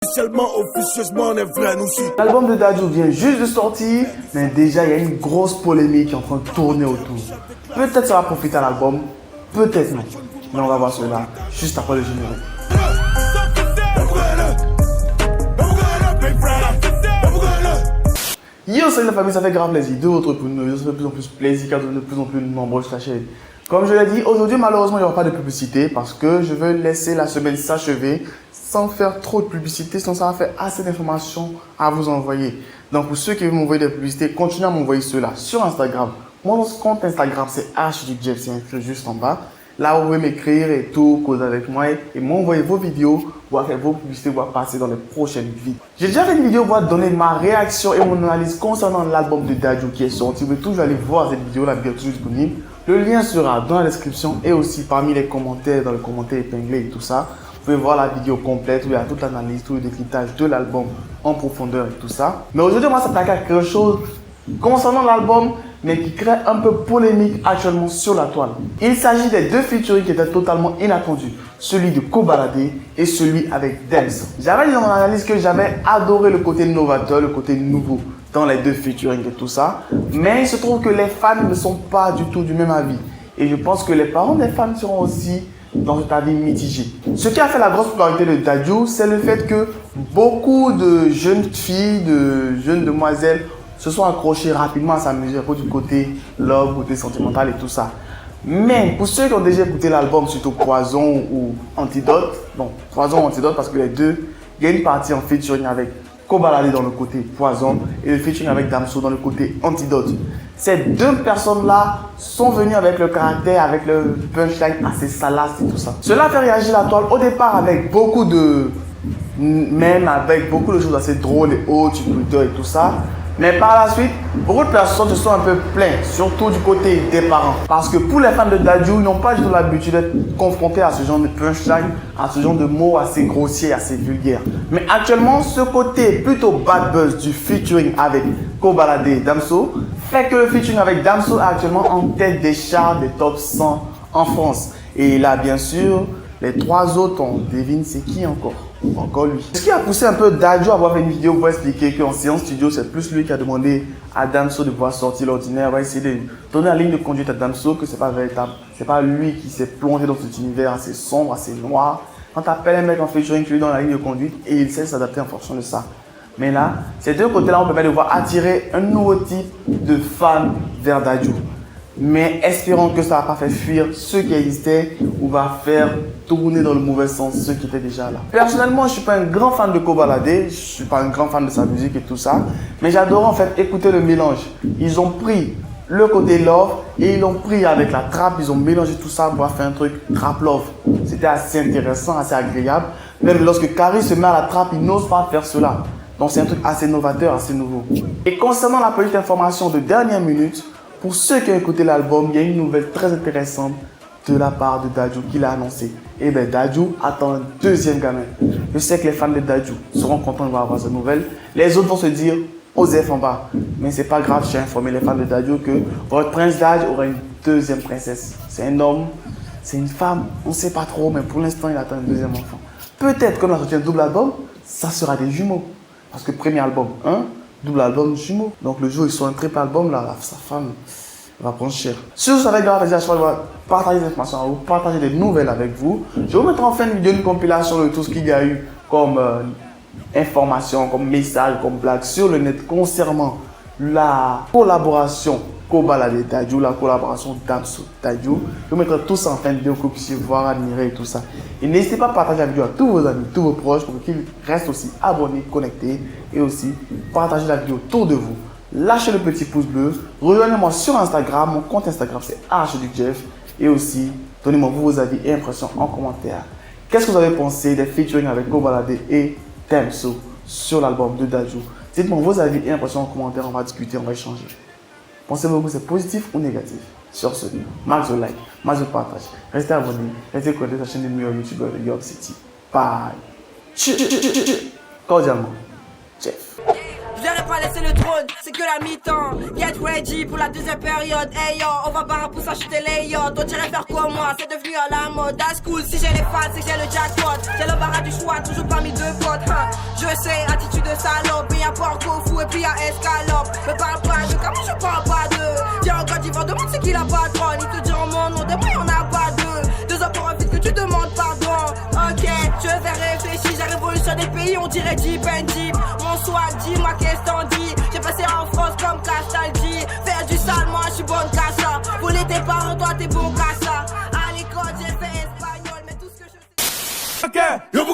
Officieusement, on est vrai, nous aussi. L'album de Dadju vient juste de sortir, mais déjà il y a une grosse polémique qui est en train de tourner autour. Peut-être ça va profiter à l'album, peut-être non. Mais on va voir cela juste après le générique. Yo, salut la famille, ça fait grave plaisir de vous retrouver pour une vidéo, ça fait de plus en plus plaisir car vous êtes de plus en plus nombreux sur la chaîne. Comme je l'ai dit, aujourd'hui malheureusement il n'y aura pas de publicité parce que je veux laisser la semaine s'achever sans faire trop de publicité, sinon ça va faire assez d'informations à vous envoyer. Donc pour ceux qui veulent m'envoyer des publicités, continuez à m'envoyer cela sur Instagram. Mon compte Instagram c'est HDJeff, c'est inscrit juste en bas. Là vous pouvez m'écrire et tout, causer avec moi et m'envoyer vos vidéos, voir faire vos publicités, voir passer dans les prochaines vidéos. J'ai déjà fait une vidéo pour donner ma réaction et mon analyse concernant l'album de Dadju qui est sorti. Vous pouvez toujours aller voir cette vidéo, la vidéo est toujours disponible. Le lien sera dans la description et aussi parmi les commentaires, dans les commentaires épinglés et tout ça. Vous pouvez voir la vidéo complète où il y a toute l'analyse, tout le décryptage de l'album en profondeur et tout ça. Mais aujourd'hui, on va s'attaquer à quelque chose concernant l'album, mais qui crée un peu polémique actuellement sur la toile. Il s'agit des deux featuring qui étaient totalement inattendus, celui de Kobalade et celui avec Damso. J'avais dit dans mon analyse que j'avais adoré le côté novateur, le côté nouveau dans les deux featuring et tout ça, mais il se trouve que les fans ne sont pas du tout du même avis. Et je pense que les parents des fans seront aussi dans cet avis mitigé. Ce qui a fait la grosse popularité de Dadju, c'est le fait que beaucoup de jeunes filles, de jeunes demoiselles se sont accrochées rapidement à sa musique du côté love, côté sentimental et tout ça. Mais pour ceux qui ont déjà écouté l'album, surtout Poison ou Antidote, bon, Poison ou Antidote parce que les deux, il y a une partie en featuring avec Kobalade dans le côté Poison et le featuring avec Damso dans le côté Antidote. Ces deux personnes-là sont venues avec le caractère, avec le punchline assez salace et tout ça. Cela fait réagir la toile au départ avec beaucoup de mèmes, avec beaucoup de choses assez drôles et hautes sur Twitter et tout ça. Mais par la suite, beaucoup de personnes se sont un peu plaintes, surtout du côté des parents. Parce que pour les fans de Dadju, ils n'ont pas du tout l'habitude d'être confrontés à ce genre de punchline, à ce genre de mots assez grossiers, assez vulgaires. Mais actuellement, ce côté plutôt bad buzz du featuring avec Kobalade et Damso fait que le featuring avec Damso est actuellement en tête des charts des top 100 en France. Et là, bien sûr, les trois autres, on devine c'est qui encore? Encore lui. Ce qui a poussé un peu Dadju à avoir fait une vidéo pour expliquer qu'en séance studio, c'est plus lui qui a demandé à Damso de pouvoir sortir l'ordinaire. On va essayer de donner la ligne de conduite à Damso, que c'est pas véritable. C'est pas lui qui s'est plongé dans cet univers assez sombre, assez noir. Quand tu appelles un mec en featuring, tu lui donnes la ligne de conduite et il sait s'adapter en fonction de ça. Mais là, ces deux côtés-là, on permet de voir attirer un nouveau type de fan vers Dadju. Mais espérons que ça ne va pas faire fuir ceux qui existaient ou va faire tourner dans le mauvais sens ceux qui étaient déjà là. Personnellement, je ne suis pas un grand fan de Kobalade, je ne suis pas un grand fan de sa musique et tout ça, mais j'adore en fait écouter le mélange. Ils ont pris le côté love et ils l'ont pris avec la trap, ils ont mélangé tout ça pour faire un truc trap love. C'était assez intéressant, assez agréable. Même lorsque Carrie se met à la trap, il n'ose pas faire cela. Donc c'est un truc assez novateur, assez nouveau. Et concernant la petite information de dernière minute, pour ceux qui ont écouté l'album, il y a une nouvelle très intéressante de la part de Dadju qu'il a annoncé. Et bien Dadju attend un deuxième gamin. Je sais que les fans de Dadju seront contents de voir cette nouvelle. Les autres vont se dire Osef en bas. Mais c'est pas grave, j'ai informé les fans de Dadju que votre prince Dadju aura une deuxième princesse. C'est un homme, c'est une femme, on ne sait pas trop, mais pour l'instant il attend un deuxième enfant. Peut-être comme il a sorti un double album, ça sera des jumeaux. Parce que premier album, double album jumeaux. Donc le jour où ils sont un triple album, là, sa femme va prendre cher. Si vous savez grave, je vais partager des informations, vous partager des nouvelles avec vous. Je vais vous mettre en fin de vidéo une compilation de tout ce qu'il y a eu comme information, comme message, comme blague sur le net concernant la collaboration Kobalade Dadju, la collaboration Damso Dadju. Je vous mettrai tout ça en fin de vidéo pour que vous puissiez voir, admirer et tout ça. Et n'hésitez pas à partager la vidéo à tous vos amis, tous vos proches pour qu'ils restent aussi abonnés, connectés et aussi partager la vidéo autour de vous. Lâchez le petit pouce bleu, rejoignez-moi sur Instagram, mon compte Instagram c'est HDJeff et aussi donnez-moi vos avis et impressions en commentaire. Qu'est-ce que vous avez pensé des featuring avec Kobalade et Damso sur l'album de Dadju? Dites-moi vos avis et impressions en commentaire, on va discuter, on va échanger. Pensez-vous que c'est positif ou négatif? Sur ce, max de like, max de partage, restez abonnés, restez connectés à la chaîne des meilleurs youtubeurs de York City. Bye. Cordialement, Jeff. Je n'aurais pas laissé le round, c'est que la mi-temps. Get ready pour la deuxième période. Hey yo, on va barrer pour s'acheter les yachts. On dirait faire comme moi, c'est devenu à la mode. That's cool, si j'ai les fans, c'est que j'ai le jackpot. J'ai le barra du choix, toujours parmi deux potes. Je sais, attitude de salope. Y'a Porco Fou et puis y'a Escalope. Me parle pas de comment je parle pas de. Tiens, quand ils vont demander c'est qui la patronne. Ils te diront mon nom, de moi y'en a pas deux. 2 ans pour un vide que tu demandes pardon. Ok, je vais réfléchir, j'ai révolution des pays, on dirait Deep and Deep. Mon swag, dis-moi qu'est-ce t'en dis. J'ai passé en France comme Castaldi. Faire du sale, moi je suis bonne cassa. Voler tes parents, toi t'es bon cassa. À l'école j'ai fait espagnol, mais tout ce que je sais. Ok, yo,